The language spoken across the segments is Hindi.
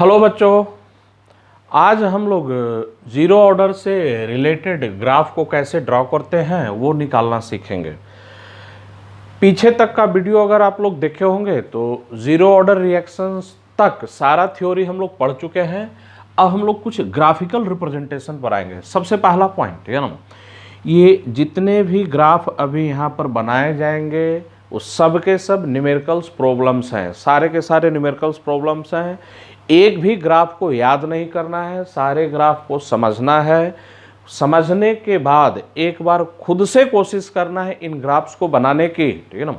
हेलो बच्चों, आज हम लोग ज़ीरो ऑर्डर से रिलेटेड ग्राफ को कैसे ड्रॉ करते हैं वो निकालना सीखेंगे। पीछे तक का वीडियो अगर आप लोग देखे होंगे तो ज़ीरो ऑर्डर रिएक्शंस तक सारा थ्योरी हम लोग पढ़ चुके हैं। अब हम लोग कुछ ग्राफिकल रिप्रेजेंटेशन पर आएंगे। सबसे पहला पॉइंट है ना, ये जितने भी ग्राफ अभी यहाँ पर बनाए जाएंगे वो सब के सब न्यूमेरिकल्स प्रॉब्लम्स हैं, सारे के सारे न्यूमेरिकल्स प्रॉब्लम्स हैं। एक भी ग्राफ को याद नहीं करना है, सारे ग्राफ को समझना है। समझने के बाद एक बार खुद से कोशिश करना है इन ग्राफ्स को बनाने की, ठीक है ना।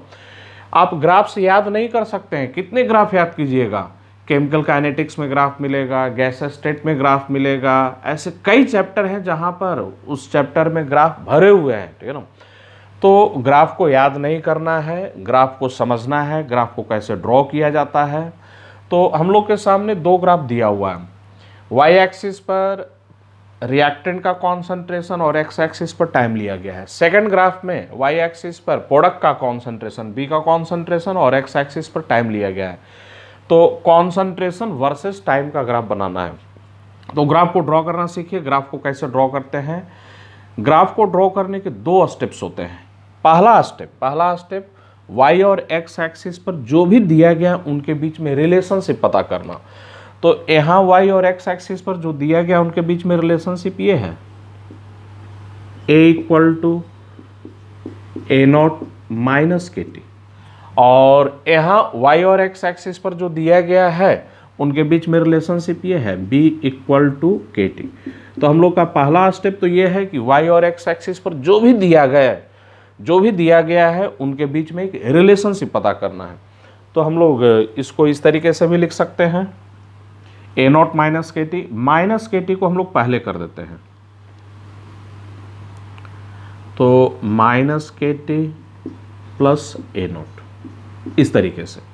आप ग्राफ्स याद नहीं कर सकते हैं, कितने ग्राफ याद कीजिएगा। केमिकल काइनेटिक्स में ग्राफ मिलेगा, गैस स्टेट में ग्राफ मिलेगा, ऐसे कई चैप्टर हैं जहाँ पर उस चैप्टर में ग्राफ भरे हुए हैं, ठीक है ना। तो ग्राफ को याद नहीं करना है, ग्राफ को समझना है, ग्राफ को कैसे ड्रॉ किया जाता है। तो हम लोग के सामने दो ग्राफ दिया हुआ है। वाई एक्सिस पर रिएक्टेंट का कॉन्सेंट्रेशन और एक्स एक्सिस पर टाइम लिया गया है। सेकंड ग्राफ में वाई एक्सिस पर प्रोडक्ट का कॉन्सेंट्रेशन, बी का कॉन्सेंट्रेशन और एक्स एक्सिस पर टाइम लिया गया है। तो कॉन्सेंट्रेशन वर्सेस टाइम का ग्राफ बनाना है। तो ग्राफ को ड्रॉ करना सीखिए। ग्राफ को कैसे ड्रॉ करते हैं। ग्राफ को ड्रॉ करने के दो स्टेप्स होते हैं। पहला स्टेप y और x एक्सिस पर जो भी दिया गया उनके बीच में रिलेशनशिप पता करना। तो यहाँ y और x एक्सिस पर जो दिया गया उनके बीच में रिलेशनशिप ये है, a equal to a naught minus k t, और यहाँ y और x एक्सिस पर जो दिया गया है उनके बीच में रिलेशनशिप ये है, b इक्वल टू के टी। तो हम लोग का पहला स्टेप तो ये है कि y और x एक्सिस पर जो भी दिया गया है उनके बीच में एक रिलेशनशिप पता करना है। तो हम लोग इसको इस तरीके से भी लिख सकते हैं, ए नॉट माइनस के टी को हम लोग पहले कर देते हैं, तो minus k T plus A not, इस तरीके से।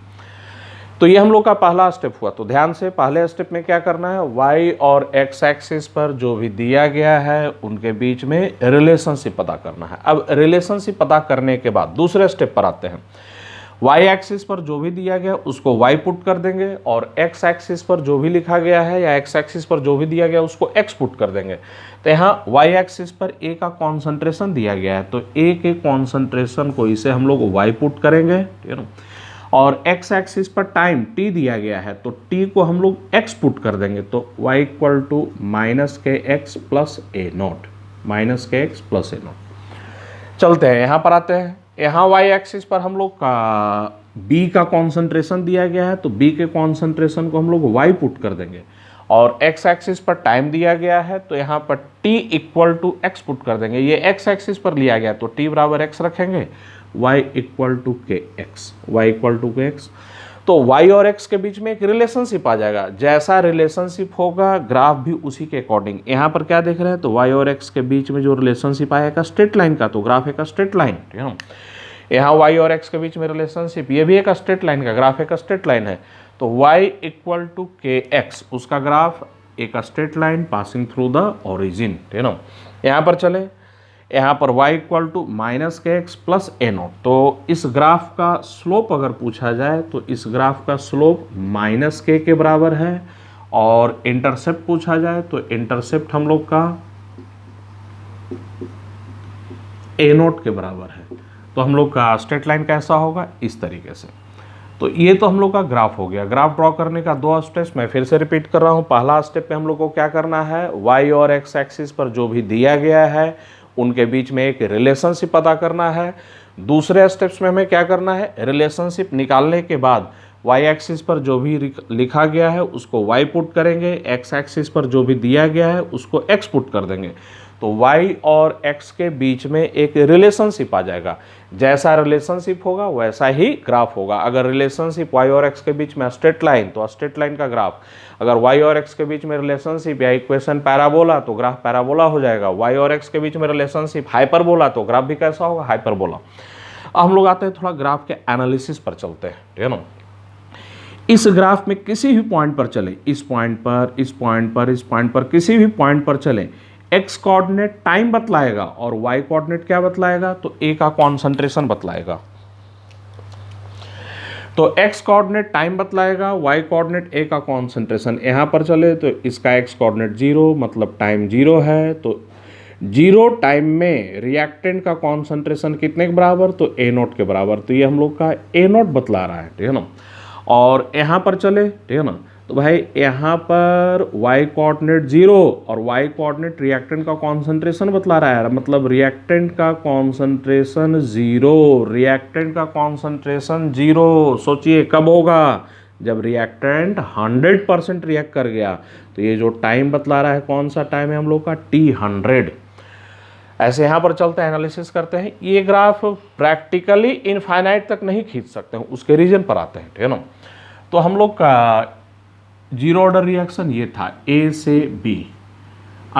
तो ये हम लोग का पहला स्टेप हुआ। तो ध्यान से पहले स्टेप में क्या करना है, y और x एक्सिस पर जो भी दिया गया है उनके बीच में रिलेशनशिप पता करना है। अब रिलेशनशिप पता करने के बाद दूसरे स्टेप पर आते हैं। y एक्सिस पर जो भी दिया गया उसको y पुट कर देंगे, और x एक्सिस पर जो भी लिखा गया है या x एक्सिस पर जो भी दिया गया उसको x पुट कर देंगे। तो यहाँ y एक्सिस पर a का कॉन्सेंट्रेशन दिया गया है, तो a के कॉन्सेंट्रेशन को इसे हम लोग y पुट करेंगे, ठीक है ना। और x एक्सिस पर टाइम t दिया गया है तो t को हम लोग x पुट कर देंगे, तो y इक्वल टू माइनस के x plus A not, minus के एक्स प्लस ए नॉट। चलते हैं यहाँ पर आते हैं। यहाँ y एक्सिस पर हम लोग का b का कॉन्सेंट्रेशन दिया गया है, तो b के कॉन्सेंट्रेशन को हम लोग y पुट कर देंगे, और x एक्सिस पर टाइम दिया गया है तो यहाँ पर t equal to x put कर देंगे। ये x एक्सिस पर लिया गया तो t बराबर x रखेंगे, y इक्वल टू के एक्स। तो y और x के बीच में एक रिलेशनशिप आ जाएगा। जैसा रिलेशनशिप होगा ग्राफ भी उसी के अकॉर्डिंग। यहाँ पर क्या देख रहे हैं, तो y और x के बीच में जो रिलेशनशिप आएगा स्ट्रेट लाइन का, तो ग्राफ एक स्ट्रेट लाइन, ठीक है ना। यहाँ y और x के बीच में रिलेशनशिप, ये भी एक स्ट्रेट लाइन का, ग्राफ एक स्ट्रेट लाइन है, तो y इक्वल टू के एक्स, उसका ग्राफ एक straight line passing through the origin, ठीक है ना। यहाँ पर चले, यहाँ पर y इक्वल टू माइनस के एक्स प्लस ए नॉट। तो इस ग्राफ का स्लोप अगर पूछा जाए तो इस ग्राफ का स्लोप माइनस के बराबर है, और इंटरसेप्ट पूछा जाए तो इंटरसेप्ट हम लोग का ए नॉट के बराबर है। तो हम लोग का स्ट्रेट लाइन कैसा होगा, इस तरीके से। तो ये तो हम लोग का ग्राफ हो गया। ग्राफ ड्रॉ करने का दो स्टेप्स मैं फिर से रिपीट कर रहा हूँ। पहला स्टेप पे हम लोग को क्या करना है, y और x एक्सिस पर जो भी दिया गया है उनके बीच में एक रिलेशनशिप पता करना है। दूसरे स्टेप्स में हमें क्या करना है, रिलेशनशिप निकालने के बाद y एक्सिस पर जो भी लिखा गया है उसको y पुट करेंगे, x एक्सिस पर जो भी दिया गया है उसको x पुट कर देंगे, तो y और x के बीच में एक रिलेशनशिप आ जाएगा। जैसा रिलेशनशिप होगा वैसा ही ग्राफ होगा। अगर रिलेशनशिप y और x के बीच में स्ट्रेट लाइन तो स्ट्रेट लाइन का ग्राफ, अगर y और x के बीच में रिलेशनशिप या इक्वेशन पैराबोला तो ग्राफ पैराबोला हो जाएगा। y और x के बीच में रिलेशनशिप हाइपरबोला तो ग्राफ भी कैसा होगा, हाइपरबोला। अब हम लोग आते हैं थोड़ा ग्राफ के एनालिसिस पर चलते हैं, ठीक है ना। इस ग्राफ में किसी भी पॉइंट पर चले, इस पॉइंट पर, इस पॉइंट पर, इस पॉइंट पर, किसी भी पॉइंट पर चले, x कोऑर्डिनेट टाइम बतलाएगा और y कोऑर्डिनेट क्या बतलाएगा, तो a का कॉन्सेंट्रेशन बतलाएगा। तो x कोऑर्डिनेट टाइम बतलाएगा, y कोऑर्डिनेट A का कॉन्सेंट्रेशन। यहाँ पर चले तो इसका x कोऑर्डिनेट 0 मतलब टाइम 0 है, तो 0 टाइम में रिएक्टेंट का कॉन्सेंट्रेशन कितने के बराबर, तो A0 के बराबर। तो ये हम लोग का A0 बतला रहा है, ठीक है ना। और यहाँ पर चले, ठीक है ना, तो भाई यहाँ पर y कोऑर्डिनेट 0 और y कोऑर्डिनेट रिएक्टेंट का कॉन्सेंट्रेशन बतला रहा है, मतलब रिएक्टेंट का कॉन्सेंट्रेशन 0, रिएक्टेंट का कॉन्सेंट्रेशन 0। सोचिए कब होगा, जब रिएक्टेंट 100% रिएक्ट कर गया। तो ये जो टाइम बतला रहा है कौन सा टाइम है हम लोग का, T100। ऐसे यहाँ पर चलते हैं, एनालिसिस करते हैं। ये ग्राफ प्रैक्टिकली इनफाइनाइट तक नहीं खींच सकते हैं, उसके रीजन पर आते हैं, ठीक है ना। तो हम लोग का जीरो ऑर्डर रिएक्शन ये था A से B,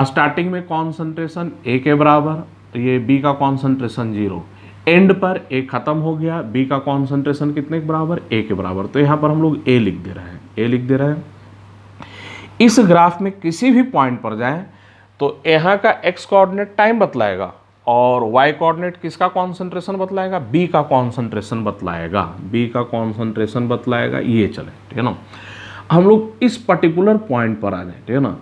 स्टार्टिंग में कॉन्सेंट्रेशन A के बराबर, तो ये B का कॉन्सेंट्रेशन 0, एंड पर A खत्म हो गया, B का कॉन्सेंट्रेशन कितने के बराबर, A के बराबर। तो यहाँ पर हम लोग A लिख दे रहे हैं, A लिख दे रहे हैं। इस ग्राफ में किसी भी पॉइंट पर जाएं तो यहाँ का x कोऑर्डिनेट टाइम बतलाएगा और y कोऑर्डिनेट किसका कॉन्सेंट्रेशन बतलाएगा, B का कॉन्सेंट्रेशन बतलाएगा, B का कॉन्सेंट्रेशन बतलाएगा। ये चले, ठीक है ना। हम लोग इस पर्टिकुलर पॉइंट पर आ जाए, ठीक है ना।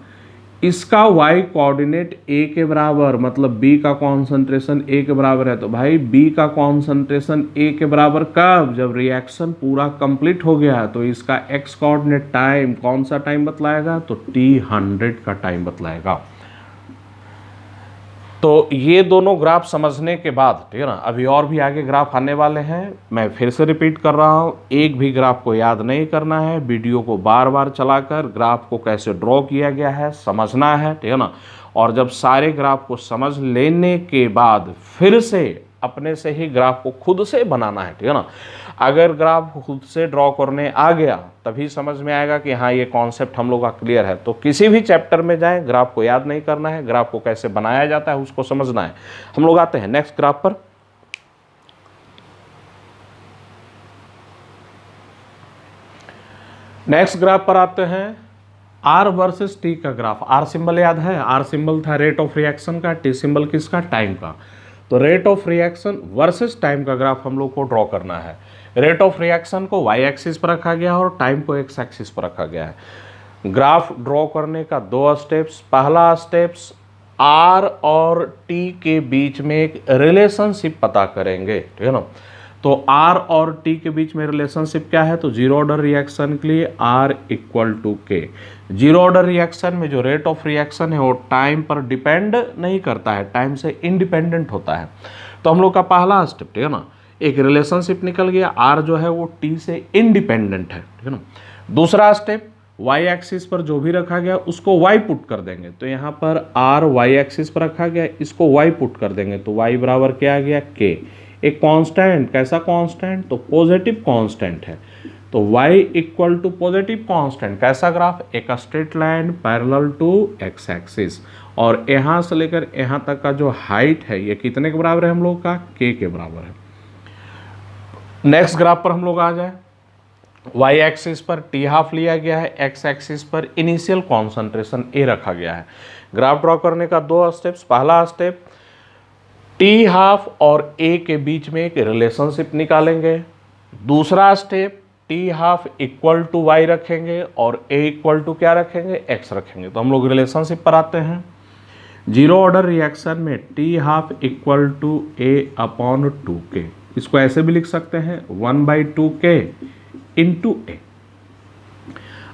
इसका y कोऑर्डिनेट A के बराबर, मतलब B का कॉन्सेंट्रेशन A के बराबर है, तो भाई B का कॉन्सेंट्रेशन A के बराबर कब, जब रिएक्शन पूरा कंप्लीट हो गया। तो इसका x कोऑर्डिनेट टाइम कौन सा टाइम बतलाएगा, तो T100 का टाइम बतलाएगा। तो ये दोनों ग्राफ समझने के बाद, ठीक है ना, अभी और भी आगे ग्राफ आने वाले हैं। मैं फिर से रिपीट कर रहा हूँ, एक भी ग्राफ को याद नहीं करना है, वीडियो को बार बार चलाकर ग्राफ को कैसे ड्रॉ किया गया है समझना है, ठीक है ना। और जब सारे ग्राफ को समझ लेने के बाद फिर से अपने से ही ग्राफ को खुद से बनाना है, ठीक है ना। अगर ग्राफ खुद से ड्रॉ करने आ गया तभी समझ में आएगा कि हाँ ये कॉन्सेप्ट हम लोग का क्लियर है। तो किसी भी चैप्टर में जाएं, ग्राफ को याद नहीं करना है, ग्राफ को कैसे बनाया जाता है उसको समझना है। हम लोग आते हैं नेक्स्ट ग्राफ पर। नेक्स्ट ग्राफ पर आते हैं R वर्सेस T का ग्राफ। R सिंबल याद है, R सिंबल था रेट ऑफ रिएक्शन का, T सिंबल किसका, टाइम का। तो rate of reaction versus time का ग्राफ हम लोग को ड्रॉ करना है। रेट ऑफ रिएक्शन को y एक्सिस पर रखा गया है और टाइम को x एक्सिस पर रखा गया है। ग्राफ ड्रॉ करने का 2 स्टेप्स। पहला स्टेप्स R और T के बीच में एक रिलेशनशिप पता करेंगे, ठीक है ना। तो R और T के बीच में रिलेशनशिप क्या है, तो जीरो ऑर्डर रिएक्शन के लिए R equal to K। Zero order reaction में जो रेट ऑफ रिएक्शन है वो टाइम पर डिपेंड नहीं करता है, टाइम से इंडिपेंडेंट होता है। तो हम लोग का पहला स्टेप, ठीक है ना, एक रिलेशनशिप निकल गया, R जो है वो T से इंडिपेंडेंट है, ठीक है ना। दूसरा स्टेप y एक्सिस पर जो भी रखा गया उसको y पुट कर देंगे। तो यहाँ पर R y एक्सिस पर रखा गया, इसको y पुट कर देंगे, तो y बराबर क्या आ गया, K। एक कांस्टेंट, कैसा कांस्टेंट, तो पॉजिटिव कांस्टेंट है। तो y equal to positive constant, कैसा ग्राफ, एक straight line parallel to x axis, और यहाँ से लेकर यहाँ तक का जो हाइट है ये कितने के बराबर है हम लोग का, k के बराबर है। नेक्स्ट ग्राफ पर हम लोग आ जाए। y एक्सिस पर T½ लिया गया है, x एक्सिस पर इनिशियल कॉन्सेंट्रेशन A रखा गया है। ग्राफ ड्रॉ करने का 2 स्टेप्स। पहला स्टेप T½ और A के बीच में एक रिलेशनशिप निकालेंगे। दूसरा step T½ equal to y रखेंगे और A इक्वल टू क्या रखेंगे, x रखेंगे। तो हम लोग रिलेशनशिप पर आते हैं। जीरो ऑर्डर रिएक्शन में T½ equal to A upon 2K, इसको ऐसे भी लिख सकते हैं 1/2K इंटू A।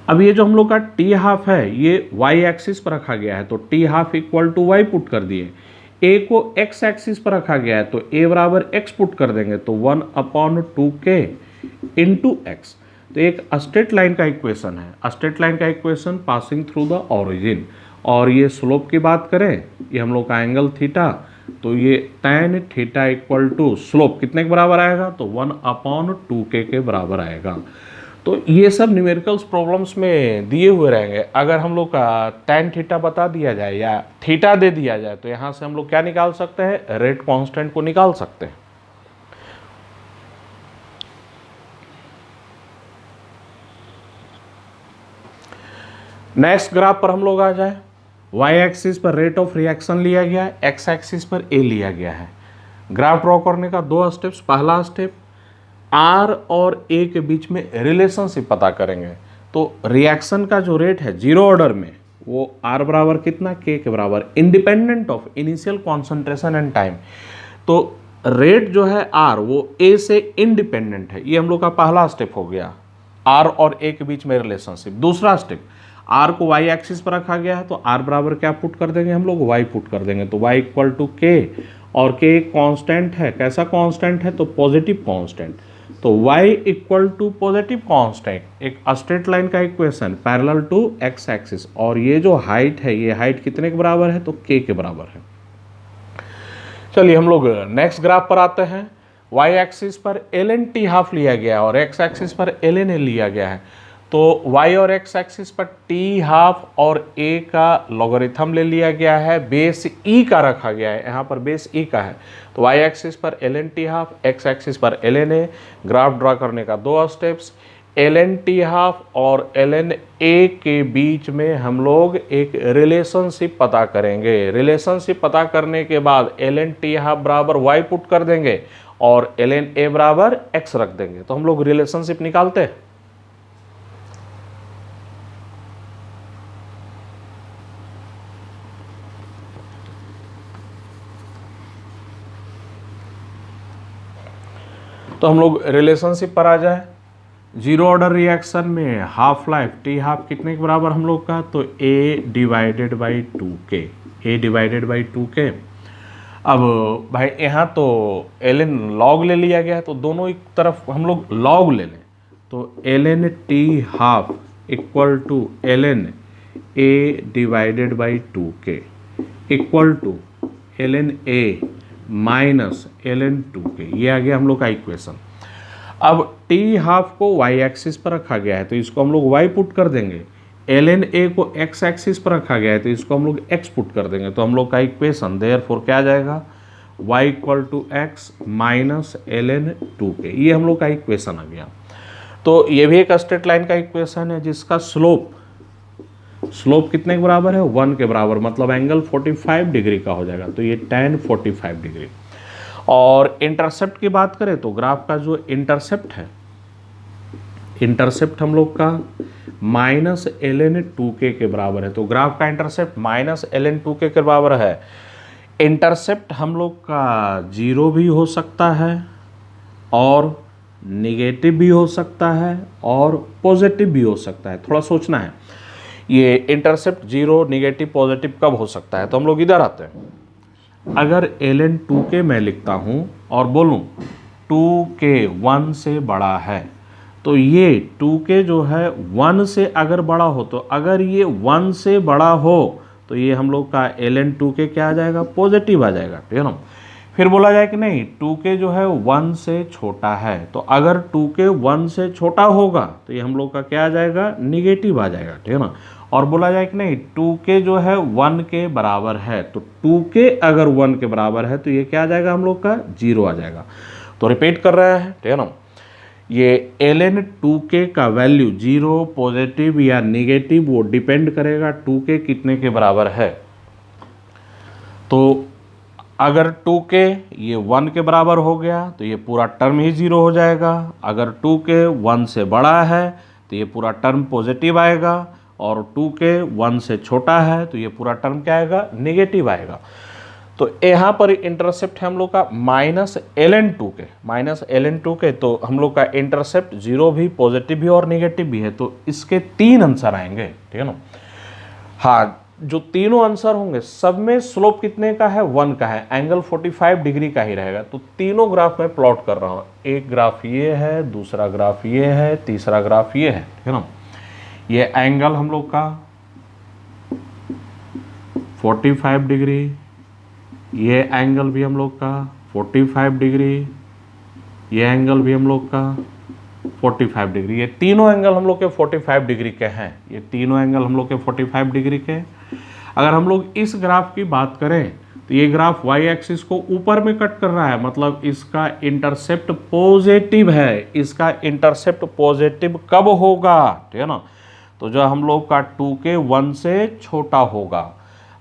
अब ये जो हम लोग का T½ है ये y एक्सिस पर रखा गया है, तो T½ equal to y put कर दिए। A को x एक्सिस पर रखा गया है तो A बराबर x पुट कर देंगे, तो 1/2K इंटू x। तो एक स्ट्रेट लाइन का इक्वेशन है, स्ट्रेट लाइन का equation passing through the origin. और ये स्लोप की बात करें, ये हम लोग का एंगल थीटा, तो ये tan theta equal to slope कितने के बराबर आएगा, तो 1/2K के बराबर आएगा। तो ये सब न्यूमेरिकल्स प्रॉब्लम्स में दिए हुए रहेंगे। अगर हम लोग का tan थीटा बता दिया जाए या थीटा दे दिया जाए तो यहाँ से हम लोग क्या निकाल सकते हैं, रेट कांस्टेंट को निकाल सकते हैं। नेक्स्ट ग्राफ पर हम लोग आ जाए। y एक्सिस पर रेट ऑफ रिएक्शन लिया गया है, x एक्सिस पर A लिया गया है। ग्राफ ड्रॉ करने का 2 स्टेप्स। पहला स्टेप आर और ए के बीच में रिलेशनशिप पता करेंगे। तो रिएक्शन का जो रेट है जीरो ऑर्डर में वो आर बराबर कितना, के बराबर, independent of initial concentration and time. तो रेट जो है आर वो ए से इंडिपेंडेंट है। ये हम लोग का पहला स्टेप हो गया, आर और ए के बीच में रिलेशनशिप। दूसरा स्टेप, आर को वाई एक्सिस पर रखा गया है तो आर बराबर क्या पुट कर देंगे हम लोग, वाई पुट कर देंगे। तो वाई इक्वल टू के, और के एक कांस्टेंट है। कैसा कांस्टेंट है, तो पॉजिटिव कांस्टेंट। तो y equal to positive constant, एक स्ट्रेट लाइन का equation parallel to X axis, और ये जो हाइट है ये हाइट कितने के बराबर है, तो k के बराबर है। चलिए हम लोग नेक्स्ट ग्राफ पर आते हैं। y एक्सिस पर ln t हाफ लिया गया है और x एक्सिस पर ln a लिया गया है। तो y और x एक्सिस पर t हाफ और a का लॉगरिथम ले लिया गया है, बेस e का रखा गया है, यहाँ पर बेस e का है। तो y एक्सिस पर ln t half, x axis पर ln a। ग्राफ ड्रा करने का दो स्टेप्स, ln t हाफ और ln a के बीच में हम लोग एक रिलेशनशिप पता करेंगे। रिलेशनशिप पता करने के बाद ln t हाफ बराबर y पुट कर देंगे और ln a बराबर x रख देंगे। तो हम लोग रिलेशनशिप निकालते हैं। तो हम लोग रिलेशनशिप पर आ जाए। जीरो ऑर्डर रिएक्शन में हाफ लाइफ टी हाफ कितने के बराबर हम लोग का, तो a divided by 2k, a divided by 2k। अब भाई यहाँ तो ln log ले लिया गया है तो दोनों एक तरफ हम लोग log ले लें। तो ln t half equal to ln a divided by 2k equal to ln a minus ln 2k। ये आ गया हम लोग का इक्वेशन। अब t हाफ को y एक्सिस पर रखा गया है तो इसको हम लोग y पुट कर देंगे। ln a को x एक्सिस पर रखा गया है तो इसको हम लोग x पुट कर देंगे। तो हम लोग का इक्वेशन देयरफॉर क्या आ जाएगा, y equal to x minus ln 2k। ये हम लोग का इक्वेशन आ गया। तो ये भी एक स्ट्रेट लाइन का इक्वेशन है जिसका स्लोप कितने के बराबर है, 1 के बराबर, मतलब एंगल 45 डिग्री का हो जाएगा। तो ये tan 45 डिग्री। और इंटरसेप्ट की बात करें तो ग्राफ का जो इंटरसेप्ट है, इंटरसेप्ट हम लोग का माइनस ln 2k के बराबर है। तो ग्राफ का इंटरसेप्ट माइनस ln 2k के बराबर है। इंटरसेप्ट हम लोग का जीरो भी हो सकता है और निगेटिव भी हो सकता है और पॉजिटिव भी हो सकता है। थोड़ा सोचना है, ये इंटरसेप्ट जीरो निगेटिव पॉजिटिव कब हो सकता है। तो हम लोग इधर आते हैं। अगर ln 2k मैं लिखता हूँ और बोलूँ 2k 1 से बड़ा है, तो ये 2k जो है 1 से अगर बड़ा हो, तो अगर ये 1 से बड़ा हो तो ये हम लोग का ln 2k क्या आ जाएगा, पॉजिटिव आ जाएगा, ठीक है ना। फिर बोला जाए कि नहीं 2k जो है 1 से छोटा है, तो अगर 2k 1 से छोटा होगा तो ये हम लोग का क्या आ जाएगा, निगेटिव आ जाएगा, ठीक है ना। और बोला जाए कि नहीं 2k जो है 1 के बराबर है, तो 2k अगर 1 के बराबर है तो ये क्या आ जाएगा हम लोग का, 0 आ जाएगा। तो रिपीट कर रहा है, ठीक है ना। ये ln 2k का वैल्यू 0 पॉजिटिव या निगेटिव वो डिपेंड करेगा 2k कितने के बराबर है। तो अगर 2k ये 1 के बराबर हो गया तो ये पूरा टर्म ही 0 हो जाएगा। अगर 2k 1 से बड़ा है तो ये पूरा टर्म पॉजिटिव आएगा, और 2k 1 से छोटा है तो ये पूरा टर्म क्या आएगा, निगेटिव आएगा। तो यहाँ पर इंटरसेप्ट है हम लोग का माइनस ln 2k। तो हम लोग का इंटरसेप्ट 0 भी, पॉजिटिव भी और निगेटिव भी है। तो इसके 3 आंसर आएंगे, ठीक है ना। हाँ, जो तीनों आंसर होंगे सब में स्लोप कितने का है, 1 का है, एंगल 45 डिग्री का ही रहेगा। तो तीनों ग्राफ में प्लॉट कर रहा हूँ। एक ग्राफ ये है, दूसरा ग्राफ ये है, तीसरा ग्राफ ये है, ठीक है ना। ये एंगल हम लोग का 45 डिग्री, ये एंगल भी हम लोग का 45 डिग्री, ये एंगल भी हम लोग का 45 डिग्री। ये तीनों एंगल हम लोग के 45 डिग्री के हैं। ये तीनों एंगल हम लोग के 45 डिग्री के। अगर हम लोग इस ग्राफ की बात करें तो ये ग्राफ y एक्सिस को ऊपर में कट कर रहा है, मतलब इसका इंटरसेप्ट पॉजिटिव है। इसका इंटरसेप्ट पॉजिटिव कब होगा, ठीक है ना। तो जो हम लोग का 2k 1 से छोटा होगा।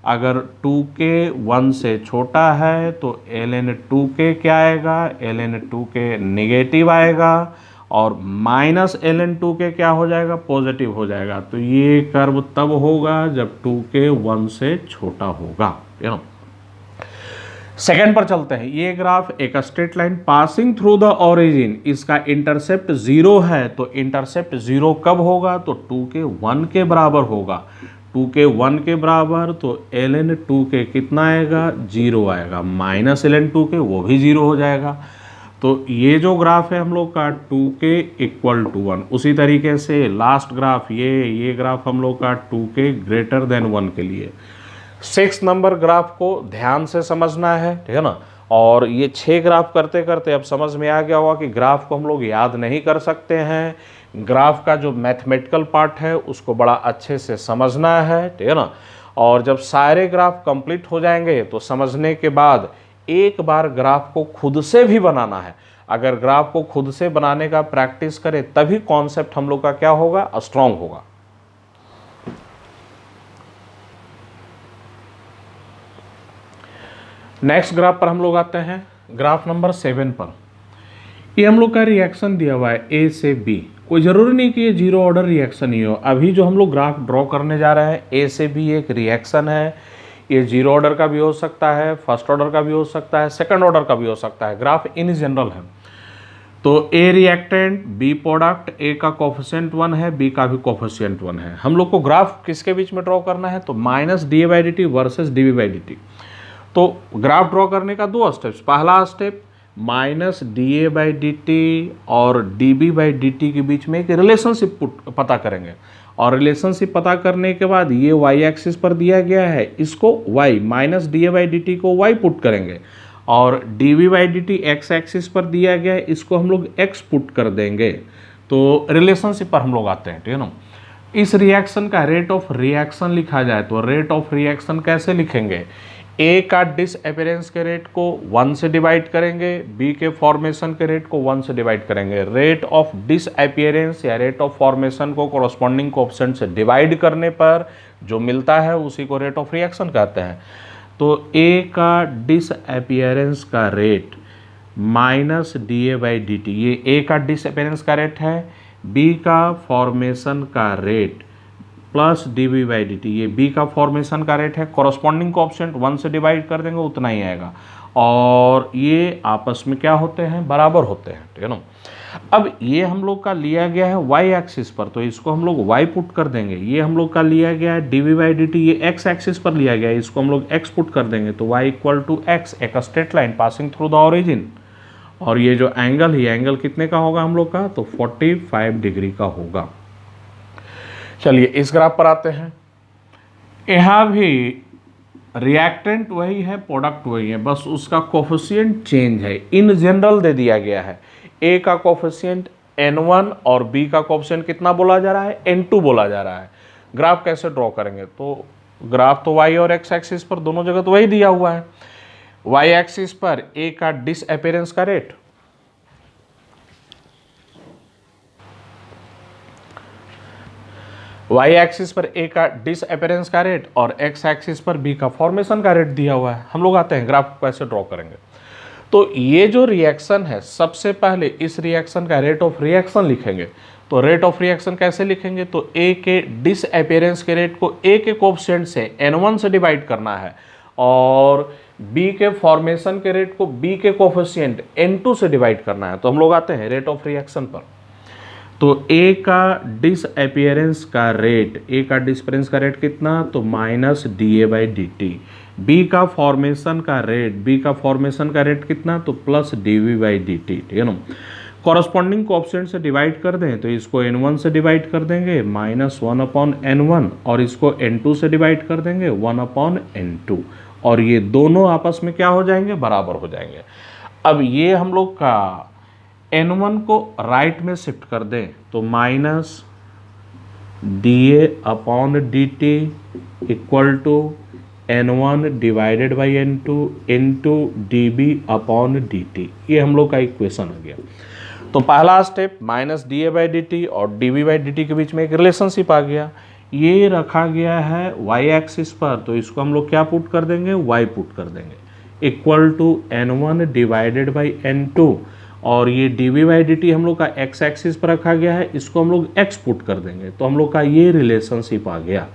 अगर 2k 1 से छोटा है तो ln 2k क्या आएगा, ln 2k निगेटिव आएगा और माइनस ln 2k क्या हो जाएगा, पॉजिटिव हो जाएगा। तो ये कर्व तब होगा जब 2k 1 से छोटा होगा। सेकंड पर चलते हैं। ये ग्राफ एक straight line passing through the origin, इसका इंटरसेप्ट 0 है तो इंटरसेप्ट 0 कब होगा, तो 2k 1 के बराबर होगा। 2k 1 के बराबर तो ln 2k कितना आएगा, 0 आएगा, माइनस ln 2k वो भी 0 हो जाएगा। तो ये जो ग्राफ है हम लोग का 2k इक्वल टू 1। उसी तरीके से लास्ट ग्राफ ये ग्राफ हम लोग का 2k ग्रेटर देन 1 के लिए। 6 नंबर ग्राफ को ध्यान से समझना है, ठीक है ना। और ये 6 ग्राफ करते करते अब समझ में आ गया होगा कि ग्राफ को हम लोग याद नहीं कर सकते हैं, ग्राफ का जो मैथमेटिकल पार्ट है उसको बड़ा अच्छे से समझना है, ठीक है ना। और जब सारे ग्राफ कंप्लीट हो जाएंगे तो समझने के बाद एक बार ग्राफ को खुद से भी बनाना है। अगर ग्राफ को खुद से बनाने का प्रैक्टिस करें तभी कॉन्सेप्ट हम लोग का क्या होगा, स्ट्रांग होगा। नेक्स्ट ग्राफ पर हम लोग आते हैं, ग्राफ नंबर 7 पर। ये हम लोग का रिएक्शन दिया हुआ है ए से बी। कोई ज़रूरी नहीं कि ये जीरो ऑर्डर रिएक्शन ही हो। अभी जो हम लोग ग्राफ ड्रॉ करने जा रहे हैं ए से बी एक रिएक्शन है। ये जीरो ऑर्डर का भी हो सकता है, फर्स्ट ऑर्डर का भी हो सकता है, सेकंड ऑर्डर का भी हो सकता है। ग्राफ इन जनरल है। तो ए रिएक्टेंट, बी प्रोडक्ट, ए का कोफिशिएंट 1 है, बी का भी कोफिशिएंट 1 है। हम लोग को ग्राफ किसके बीच में ड्रॉ करना है, तो minus D A by D T versus D B by D T. तो ग्राफ ड्रॉ करने का 2 स्टेप्स। पहला step minus D A by D T और D B by D T के बीच में एक रिलेशनशिप पता करेंगे। और रिलेशनशिप पता करने के बाद ये वाई एक्सिस पर दिया गया है, इसको y minus D A by D t को वाई पुट करेंगे। और D B by D t x axis पर दिया गया है, इसको हम लोग एक्स पुट कर देंगे। तो रिलेशनशिप पर हम लोग आते हैं, ठीक है ना। इस रिएक्शन का रेट ऑफ रिएक्शन लिखा जाए तो रेट ऑफ रिएक्शन कैसे लिखेंगे, ए का डिसअपीयरेंस के रेट को 1 से डिवाइड करेंगे, बी के फॉर्मेशन के रेट को 1 से डिवाइड करेंगे। रेट ऑफ डिसअपीयरेंस या रेट ऑफ फॉर्मेशन को कोरस्पॉन्डिंग कोएफिशिएंट से डिवाइड करने पर जो मिलता है उसी को रेट ऑफ रिएक्शन कहते हैं। तो ए का डिसअपीयरेंस का rate minus D A by D T, ये ए का डिसअपीयरेंस का रेट है, बी का फॉर्मेशन का rate plus d B by D T, ये बी का फॉर्मेशन का रेट है। कॉरस्पॉन्डिंग कोएफिशिएंट 1 से डिवाइड कर देंगे उतना ही आएगा। और ये आपस में क्या होते हैं, बराबर होते हैं, ठीक है ना। अब ये हम लोग का लिया गया है वाई एक्सिस पर, तो इसको हम लोग वाई पुट कर देंगे। ये हम लोग का लिया गया है d B by D T, ये एक्स एक्सिस पर लिया गया है, इसको हम लोग एक्स पुट कर देंगे। तो वाई इक्वल टू एक्स, एक straight line passing through the origin. और ये जो एंगल है, एंगल कितने का होगा हम लोग का, तो 45 डिग्री का होगा। चलिए इस ग्राफ पर आते हैं। यहाँ भी रिएक्टेंट वही है, प्रोडक्ट वही है, बस उसका कोफिशिएंट चेंज है। इन जनरल दे दिया गया है, ए का कोफिशिएंट n1 और बी का कोफिशिएंट कितना बोला जा रहा है, n2 बोला जा रहा है। ग्राफ कैसे ड्रॉ करेंगे, तो ग्राफ तो y और x एक्सिस पर दोनों जगह तो वही दिया हुआ है। y एक्सिस पर ए का डिसअपीयरेंस का रेट, वाई एक्सिस पर ए का डिसअपीयरेंस का रेट और एक्स एक्सिस पर बी का फॉर्मेशन का रेट दिया हुआ है। हम लोग आते हैं ग्राफ को कैसे ड्रॉ करेंगे। तो ये जो रिएक्शन है, सबसे पहले इस रिएक्शन का रेट ऑफ रिएक्शन लिखेंगे। तो रेट ऑफ रिएक्शन कैसे लिखेंगे, तो ए के डिसअपीयरेंस के रेट को ए के कोएफिशिएंट से n1 से डिवाइड करना है और बी के फॉर्मेशन के रेट को बी के कोएफिशिएंट n2 से डिवाइड करना है। तो हम लोग आते हैं रेट ऑफ रिएक्शन पर। तो ए का डिसअपीयरेंस का रेट, ए का डिसअपीयरेंस का रेट कितना, तो minus D A by D t. B का फॉर्मेशन का रेट, बी का फॉर्मेशन का रेट कितना, तो plus d v by D t, ठीक है ना। कॉरस्पॉन्डिंग कोएफिशिएंट से डिवाइड कर दें तो इसको n1 से डिवाइड कर देंगे माइनस 1/n1 और इसको n2 से डिवाइड कर देंगे 1/n2 और ये दोनों आपस में क्या हो जाएंगे, बराबर हो जाएंगे। अब ये हम लोग का n1 को राइट में शिफ्ट कर दें तो minus D A upon D T equal to n1 divided by n2 into D B upon D T. ये हम लोग का इक्वेशन आ गया। तो पहला step minus D A by D T और D B by D T के बीच में एक रिलेशनशिप आ गया। ये रखा गया है वाई एक्सिस पर, तो इसको हम लोग क्या पुट कर देंगे, वाई पुट कर देंगे, equal to n1 divided by n2, और ये dv बाई dt हम लोग का x एक्सिस पर रखा गया है, इसको हम लोग x पुट कर देंगे, तो हम लोग का ये रिलेशनशिप आ गया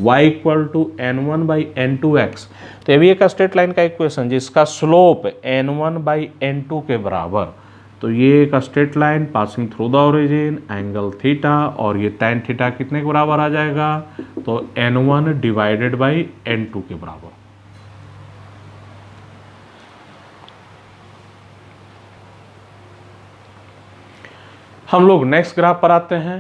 y equal to n1 by n2x। तो ये भी एक स्ट्रेट लाइन का इक्वेशन जिसका स्लोप n1 बाई n2 के बराबर, तो ये एक straight line passing through the origin, angle theta, और ये tan थीटा कितने के बराबर आ जाएगा, तो n1 डिवाइडेड बाई n2 के बराबर। हम लोग नेक्स्ट ग्राफ पर आते हैं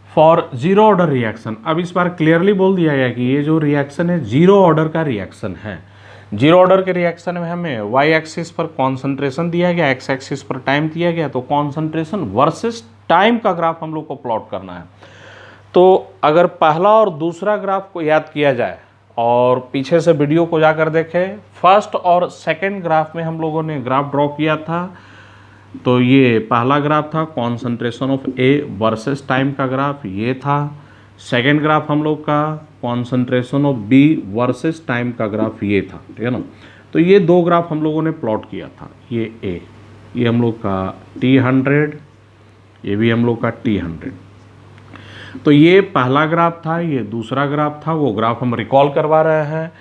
फॉर जीरो ऑर्डर रिएक्शन। अब इस बार क्लियरली बोल दिया गया कि ये जो रिएक्शन है जीरो ऑर्डर का रिएक्शन है। जीरो ऑर्डर के रिएक्शन में हमें वाई एक्सिस पर कॉन्सेंट्रेशन दिया गया, एक्स एक्सिस पर टाइम दिया गया, तो कॉन्सेंट्रेशन वर्सेस टाइम का ग्राफ हम लोग को प्लॉट करना है। तो अगर पहला और दूसरा ग्राफ को याद किया जाए और पीछे से वीडियो को जाकर देखें, फर्स्ट और सेकेंड ग्राफ में हम लोगों ने ग्राफ ड्रॉ किया था। तो ये पहला ग्राफ था concentration of A versus time का ग्राफ, ये था। सेकेंड ग्राफ हम लोग का concentration of B versus time का ग्राफ ये था, ठीक है ना। तो ये दो ग्राफ हम लोगों ने प्लॉट किया था। ये ए, ये हम लोग का T100, ये भी हम लोग का T100। तो ये पहला ग्राफ था, ये दूसरा ग्राफ था। वो ग्राफ हम रिकॉल करवा रहे हैं।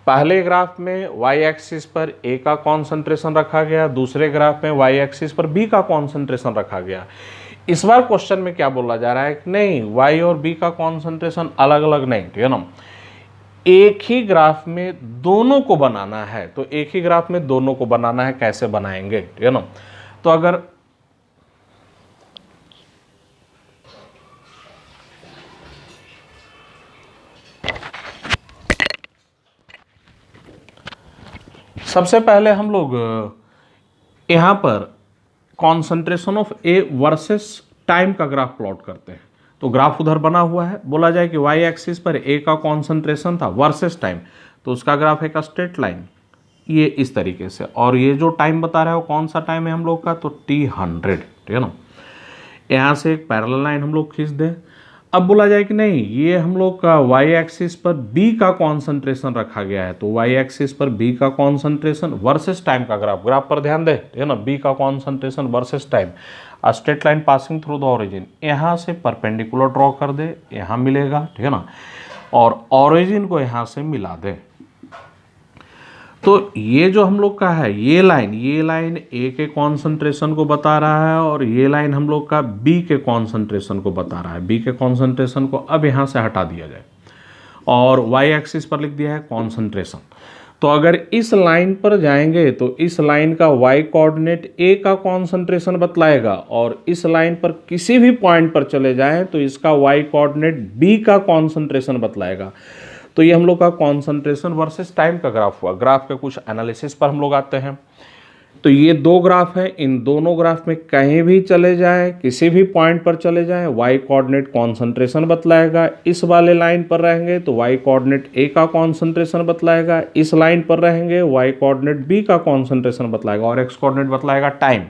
पहले ग्राफ में वाई एक्सिस पर ए का कॉन्सेंट्रेशन रखा गया, दूसरे ग्राफ में वाई एक्सिस पर बी का कॉन्सेंट्रेशन रखा गया। इस बार क्वेश्चन में क्या बोला जा रहा है कि नहीं, वाई और बी का कॉन्सेंट्रेशन अलग अलग नहीं, ठीक है ना, एक ही ग्राफ में दोनों को बनाना है। तो एक ही ग्राफ में दोनों को बनाना है, कैसे बनाएंगे, ठीक है ना। तो अगर सबसे पहले हम लोग यहाँ पर concentration of A versus time का ग्राफ प्लॉट करते हैं। तो ग्राफ उधर बना हुआ है, बोला जाए कि वाई एक्सिस पर ए का कॉन्सेंट्रेशन था वर्सेस टाइम, तो उसका ग्राफ एक स्ट्रेट लाइन ये इस तरीके से, और ये जो टाइम बता रहा है वो कौन सा टाइम है हम लोग का, तो T100, ठीक है ना। यहाँ से एक पैरेलल लाइन हम लोग खींच दें। अब बोला जाए कि नहीं, ये हम लोग का वाई एक्सिस पर बी का कॉन्सेंट्रेशन रखा गया है, तो वाई एक्सिस पर बी का कॉन्सेंट्रेशन वर्सेस टाइम का ग्राफ, ग्राफ पर ध्यान दे, ठीक है ना, बी का concentration versus time, straight line passing through the origin, यहाँ से परपेंडिकुलर ड्रॉ कर दे, यहाँ मिलेगा, ठीक है ना, और ओरिजिन को यहाँ से मिला दे। तो ये जो हम लोग का है ये लाइन ए के कॉन्सेंट्रेशन को बता रहा है, और ये लाइन हम लोग का बी के कॉन्सेंट्रेशन को बता रहा है। बी के कॉन्सेंट्रेशन को अब यहाँ से हटा दिया जाए और वाई एक्सिस पर लिख दिया है कॉन्सेंट्रेशन। तो अगर इस लाइन पर जाएंगे तो इस लाइन का वाई कोऑर्डिनेट ए का कॉन्सेंट्रेशन बतलाएगा, और इस लाइन पर किसी भी पॉइंट पर चले जाएं तो इसका वाई कोऑर्डिनेट बी का कॉन्सेंट्रेशन बतलाएगा। तो ये हम लोग का कॉन्सेंट्रेशन वर्सेस टाइम का ग्राफ हुआ। ग्राफ के कुछ एनालिसिस पर हम लोग आते हैं। तो ये दो ग्राफ हैं, इन दोनों ग्राफ में कहीं भी चले जाएं, किसी भी पॉइंट पर चले जाएं, वाई कोऑर्डिनेट कॉन्सेंट्रेशन बतलाएगा। इस वाले लाइन पर रहेंगे तो वाई कोऑर्डिनेट ए का कॉन्सेंट्रेशन बतलाएगा, इस लाइन पर रहेंगे वाई कोऑर्डिनेट बी का कॉन्सेंट्रेशन बतलाएगा, और एक्स कोऑर्डिनेट बतलाएगा टाइम।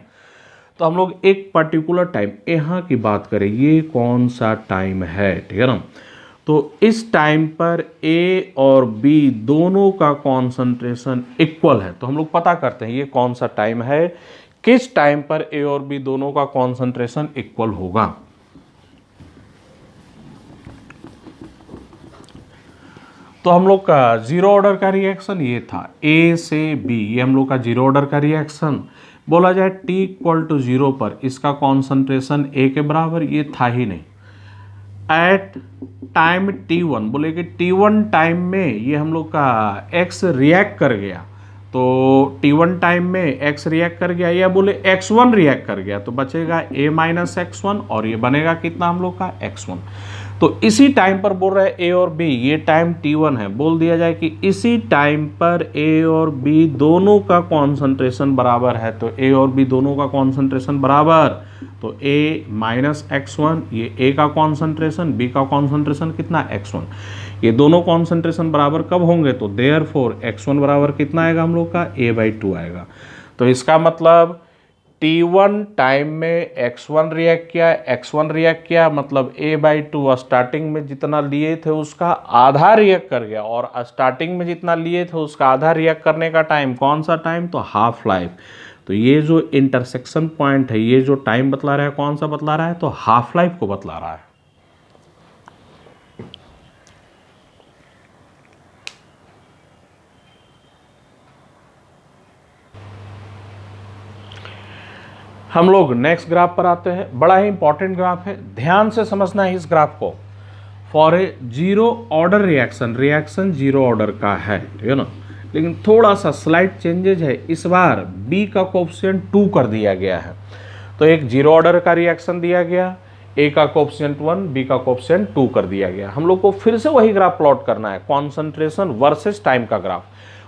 तो हम लोग एक पर्टिकुलर टाइम यहाँ की बात करें, ये कौन सा टाइम है, ठीक है ना। तो इस टाइम पर ए और बी दोनों का कॉन्सेंट्रेशन इक्वल है। तो हम लोग पता करते हैं ये कौन सा टाइम है, किस टाइम पर ए और बी दोनों का कॉन्सेंट्रेशन इक्वल होगा। तो हम लोग का जीरो ऑर्डर का रिएक्शन ये था, ए से बी, ये हम लोग का जीरो ऑर्डर का रिएक्शन। बोला जाए टी इक्वल टू 0 पर इसका कॉन्सेंट्रेशन ए के बराबर, ये था ही नहीं। एट टाइम T1, बोले कि T1 टाइम में ये हम लोग का X रिएक्ट कर गया, तो T1 टाइम में X रिएक्ट कर गया, या बोले X1 रिएक्ट कर गया, तो बचेगा A माइनस X1, और ये बनेगा कितना हम लोग का X1। तो इसी टाइम पर बोल रहे हैं A और B, ये टाइम T1 है, बोल दिया जाए कि इसी टाइम पर A और B दोनों का कॉन्सेंट्रेशन बराबर है। तो A और B दोनों का कॉन्सेंट्रेशन बराबर, तो A माइनस X1, ये A का कॉन्सेंट्रेशन, B का कॉन्सेंट्रेशन कितना X1, ये दोनों कॉन्सेंट्रेशन बराबर कब होंगे, तो देयरफॉर X1 बराबर कितना आएगा हम लोग का A/2 आएगा। तो इसका मतलब T1 टाइम में x1 रिएक्ट किया, x1 रिएक्ट किया मतलब a/2 स्टार्टिंग में जितना लिए थे उसका आधा रिएक्ट कर गया, और स्टार्टिंग में जितना लिए थे उसका आधा रिएक्ट करने का टाइम कौन सा टाइम, तो हाफ लाइफ। तो ये जो इंटरसेक्शन पॉइंट है, ये जो टाइम बतला रहा है कौन सा बतला रहा है, तो हाफ लाइफ को बतला रहा है। हम लोग नेक्स्ट ग्राफ पर आते हैं। बड़ा ही इंपॉर्टेंट ग्राफ है, ध्यान से समझना है इस ग्राफ को। For a zero order reaction, reaction zero order का है, ठीक है ना, लेकिन थोड़ा सा स्लाइट चेंजेज है। इस बार बी का कोएफिशिएंट 2 कर दिया गया है। तो एक जीरो ऑर्डर का रिएक्शन दिया गया, ए का कोएफिशिएंट 1, बी का कोएफिशिएंट 2 कर दिया गया। हम लोग को फिर से वही ग्राफ प्लॉट करना है, कॉन्सेंट्रेशन वर्सेस टाइम का ग्राफ।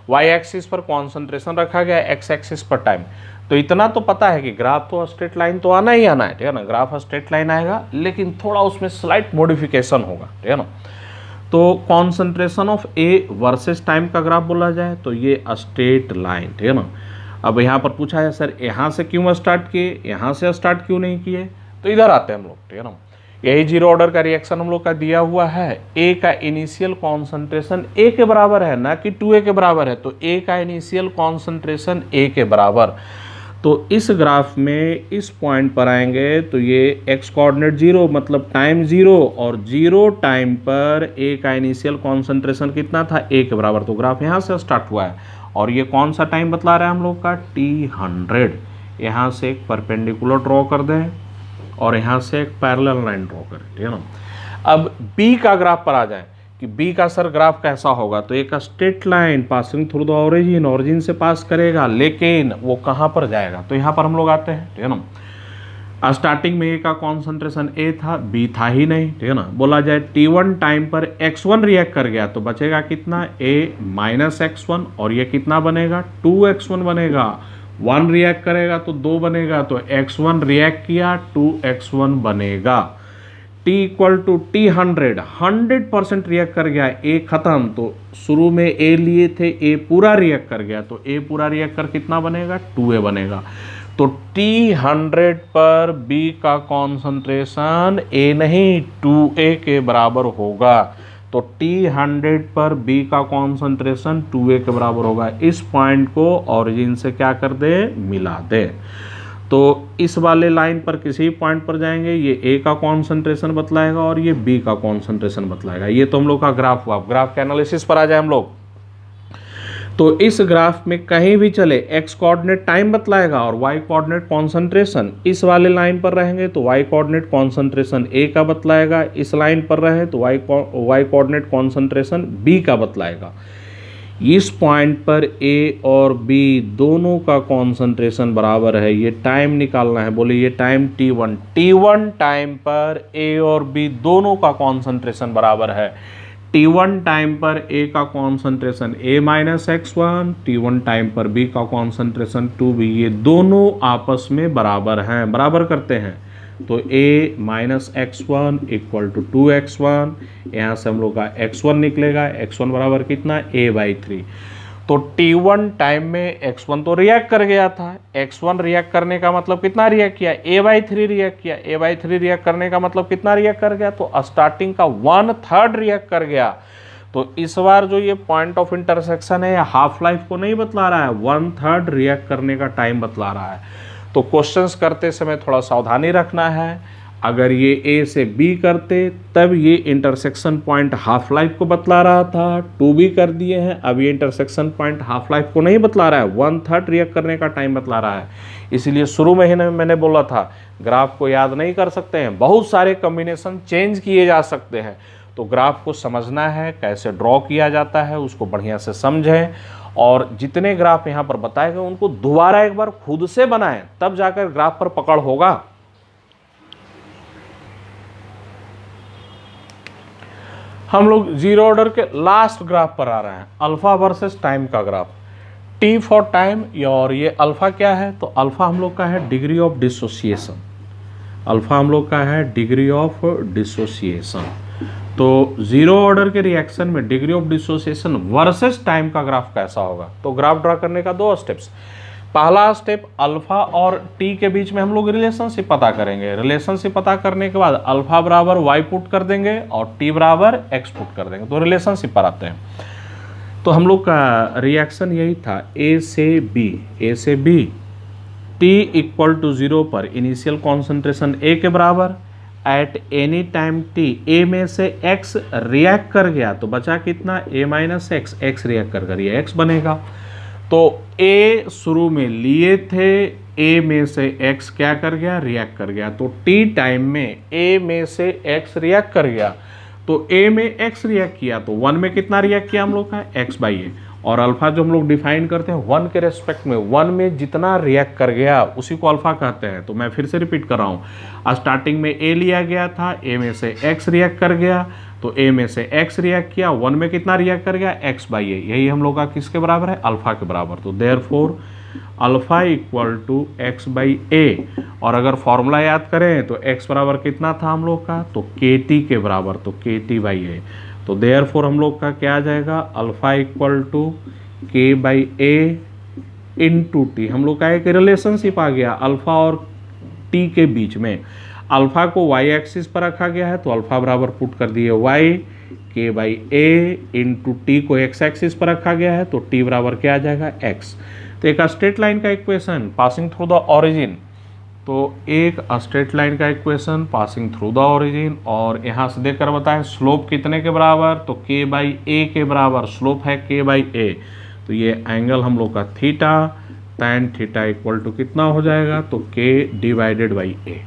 वाई एक्सिस पर कॉन्सेंट्रेशन रखा गया, एक्स एक्सिस पर टाइम। तो इतना तो पता है कि ग्राफ तो स्ट्रेट लाइन तो आना ही आना है, ठीक है ना, ग्राफ स्ट्रेट लाइन आएगा, लेकिन थोड़ा उसमें स्लाइट मॉडिफिकेशन होगा, ठीक है ना। तो concentration of A versus time का ग्राफ बोला जाए तो ये स्ट्रेट लाइन, ठीक है ना। अब यहाँ पर पूछा है सर यहाँ से क्यों स्टार्ट किए, यहाँ से स्टार्ट क्यों नहीं किए, तो इधर आते हैं हम लोग, ठीक है ना। यही जीरो ऑर्डर का रिएक्शन हम लोग का दिया हुआ है। ए का इनिशियल कॉन्सेंट्रेशन ए के बराबर है, ना कि 2a के बराबर है। तो ए का इनिशियल कॉन्सेंट्रेशन ए के बराबर। तो इस ग्राफ में इस पॉइंट पर आएंगे तो ये एक्स कोऑर्डिनेट 0 मतलब टाइम 0, और 0 टाइम पर ए का इनिशियल कॉन्सेंट्रेशन कितना था, ए के बराबर। तो ग्राफ यहाँ से स्टार्ट हुआ है, और ये कौन सा टाइम बतला रहा है हम लोग का, T100। यहाँ से एक परपेंडिकुलर ड्रॉ कर दें और यहाँ से एक पैरेलल लाइन ड्रॉ करें, ठीक है ना। अब बी का ग्राफ पर आ जाए कि बी का सर ग्राफ कैसा होगा, तो एक straight line passing through the origin, origin से पास करेगा, लेकिन वो कहाँ पर जाएगा, तो यहाँ पर हम लोग आते हैं, ठीक है ना। स्टार्टिंग में ए का कॉन्सेंट्रेशन ए था, बी था ही नहीं, ठीक है ना। बोला जाए T1 टाइम पर x1 रिएक्ट कर गया तो बचेगा कितना, a माइनस x1, और ये कितना बनेगा, 2x1 बनेगा। 1 रिएक्ट करेगा तो 2 बनेगा, तो x1 रिएक्ट किया 2x1 बनेगा। T equal to T100, 100% react कर गया, A खत्म। तो शुरू में A लिए थे, A पूरा रिएक्ट कर गया, तो A पूरा रिएक्ट कर कितना बनेगा, 2A बनेगा। तो T100 पर B का कॉन्सेंट्रेशन A नहीं 2A के बराबर होगा। तो T100 पर B का कॉन्सेंट्रेशन 2A के बराबर होगा। इस पॉइंट को ओरिजिन से क्या कर दे, मिला दे। तो इस वाले लाइन पर किसी पॉइंट पर जाएंगे, ये ए का कॉन्सेंट्रेशन बतलाएगा और ये बी का कॉन्सेंट्रेशन बतलाएगा। ये तो हम लोग का ग्राफ हुआ। ग्राफ के एनालिसिस पर आ जाए हम लोग, तो इस ग्राफ में कहीं भी चले एक्स कोऑर्डिनेट टाइम बतलाएगा और वाई कोऑर्डिनेट कॉन्सेंट्रेशन। इस वाले लाइन पर रहेंगे तो वाई कोऑर्डिनेट कॉन्सेंट्रेशन ए का बतलाएगा, इस लाइन पर रहे तो वाई कोऑर्डिनेट कॉन्सेंट्रेशन बी का बतलाएगा। इस पॉइंट पर ए और बी दोनों का कॉन्सेंट्रेशन बराबर है, ये टाइम निकालना है। बोले ये टाइम T1 टाइम पर ए और बी दोनों का कॉन्सेंट्रेशन बराबर है। T1 टाइम पर ए का concentration a minus x1, T1 time पर बी का कॉन्सेंट्रेशन 2b, ये दोनों आपस में बराबर हैं, बराबर करते हैं। तो a minus x1 equal to 2x1, यहाँ से हम लोग का x1 निकलेगा, x1 बराबर कितना, a/3। तो T1 टाइम में x1 तो रिएक्ट कर गया था, x1 रिएक्ट करने का मतलब कितना रिएक्ट किया, a/3 रिएक्ट किया, a/3 रिएक्ट करने का मतलब कितना रिएक्ट कर गया, तो स्टार्टिंग का 1/3 रिएक्ट कर गया। तो इस बार जो ये पॉइंट ऑफ इंटरसेक्शन है, हाफ लाइफ को नहीं बतला रहा है, 1/3 रिएक्ट करने का टाइम बतला रहा है। तो क्वेश्चंस करते समय थोड़ा सावधानी रखना है। अगर ये ए से बी करते तब ये इंटरसेक्शन पॉइंट हाफ लाइफ को बतला रहा था, 2b कर दिए हैं। अब ये इंटरसेक्शन पॉइंट हाफ लाइफ को नहीं बतला रहा है, 1/3 रिएक्ट करने का टाइम बतला रहा है। इसलिए शुरू में ही मैंने बोला था ग्राफ को याद नहीं कर सकते हैं, बहुत सारे कॉम्बिनेशन चेंज किए जा सकते हैं। तो ग्राफ को समझना है, कैसे ड्रॉ किया जाता है उसको बढ़िया से समझें, और जितने ग्राफ यहाँ पर बताए गए उनको दोबारा एक बार खुद से बनाएं, तब जाकर ग्राफ पर पकड़ होगा। हम लोग जीरो ऑर्डर के लास्ट ग्राफ पर आ रहे हैं, अल्फा वर्सेस टाइम का ग्राफ। T फॉर टाइम, और ये अल्फा क्या है, तो अल्फा हम लोग का है डिग्री ऑफ डिसोसिएशन। अल्फा हम लोग का है डिग्री ऑफ डिसोसिएशन। तो जीरो ऑर्डर के रिएक्शन में degree of dissociation versus time का ग्राफ कैसा होगा, तो ग्राफ ड्रा करने का 2 स्टेप्स। पहला स्टेप अल्फा और टी के बीच में हम लोग रिलेशनशिप पता करेंगे। रिलेशनशिप पता करने के बाद अल्फा बराबर वाई पुट कर देंगे और टी बराबर एक्स पुट कर देंगे, तो रिलेशनशिप पर आते हैं। तो हम लोग का रिएक्शन यही था, ए से बी टी इक्वल टू 0 पर इनिशियल कॉन्सेंट्रेशन ए के बराबर, at any time T A में से x रिएक्ट कर गया तो बचा कितना, a minus x, x react कर ये x बनेगा। तो a शुरू में लिए थे, a में से x क्या कर गया, रिएक्ट कर गया, तो t टाइम में a में से x रिएक्ट कर गया, तो a में x रिएक्ट किया तो 1 में कितना रिएक्ट किया हम लोग का, x बाई ए। और अल्फा जो हम लोग डिफाइन करते हैं 1 के रेस्पेक्ट में, 1 में जितना रिएक्ट कर गया उसी को अल्फा कहते हैं। तो मैं फिर से रिपीट कर रहा हूँ, स्टार्टिंग में a लिया गया था, a में से x रिएक्ट कर गया, तो a में से x रिएक्ट किया, 1 में कितना रिएक्ट कर गया, x बाई ए। यही हम लोग का किसके बराबर है, अल्फा के बराबर। तो therefore alpha equal to X by A. और अगर फॉर्मूला याद करें तो x बराबर कितना था हम लोग का, तो के टी के बराबर, तो के टी बाई ए। तो देयरफॉर हम लोग का क्या आ जाएगा, अल्फा इक्वल टू के बाई ए इंटू टी। हम लोग का एक रिलेशनशिप आ गया अल्फा और टी के बीच में। अल्फा को वाई एक्सिस पर रखा गया है तो अल्फा बराबर पुट कर दिए वाई, के बाई ए इंटू टी को एक्स एक्सिस पर रखा गया है तो टी बराबर क्या आ जाएगा, एक्स। तो एक स्ट्रेट लाइन का equation passing through the origin, तो एक स्ट्रेट लाइन का equation passing through the origin, और यहाँ से देखकर बताएं स्लोप कितने के बराबर, तो के बाई ए के बराबर, स्लोप है के बाई ए। तो ये एंगल हम लोग का theta, tan theta equal to कितना हो जाएगा, तो के डिवाइडेड बाई ए।